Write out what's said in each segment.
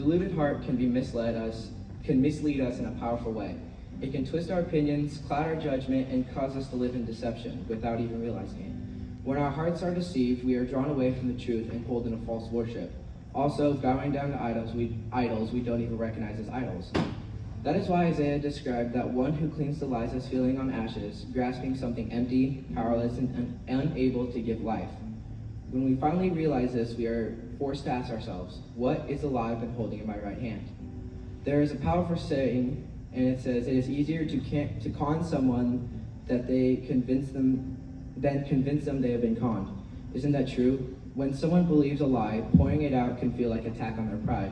deluded heart can mislead us in a powerful way. It can twist our opinions, cloud our judgment, and cause us to live in deception without even realizing it. When our hearts are deceived, we are drawn away from the truth and pulled into false worship. Also, bowing down to idols we don't even recognize as idols. That is why Isaiah described that one who clings to lies as feeling on ashes, grasping something empty, powerless, and unable to give life. When we finally realize this, we are forced to ask ourselves, what is the lie I've been holding in my right hand? There is a powerful saying, and it says, it is easier to con someone than convince them they have been conned. Isn't that true? When someone believes a lie, pointing it out can feel like an attack on their pride.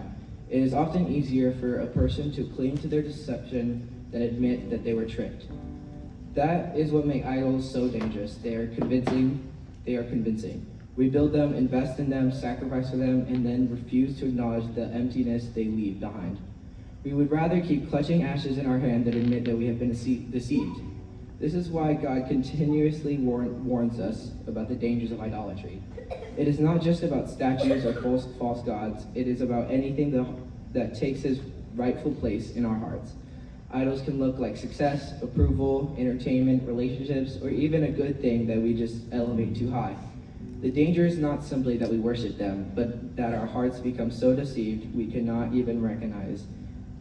It is often easier for a person to cling to their deception than admit that they were tricked. That is what makes idols so dangerous. They are convincing. We build them, invest in them, sacrifice for them, and then refuse to acknowledge the emptiness they leave behind. We would rather keep clutching ashes in our hand than admit that we have been deceived. This is why God continuously warns us about the dangers of idolatry. It is not just about statues or false gods. It is about anything that takes his rightful place in our hearts. Idols can look like success, approval, entertainment, relationships, or even a good thing that we just elevate too high. The danger is not simply that we worship them, but that our hearts become so deceived we cannot even recognize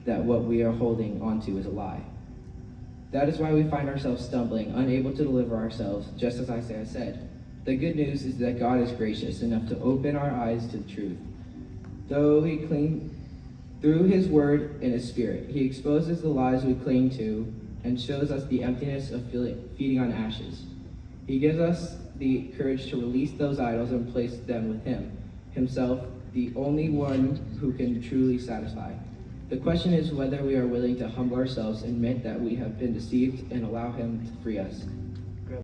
that what we are holding onto is a lie. That is why we find ourselves stumbling, unable to deliver ourselves, just as Isaiah said. The good news is that God is gracious enough to open our eyes to the truth. Through his word and his spirit, he exposes the lies we cling to and shows us the emptiness of feeding on ashes. He gives us the courage to release those idols and place them with him, himself, the only one who can truly satisfy. The question is whether we are willing to humble ourselves, admit that we have been deceived, and allow him to free us.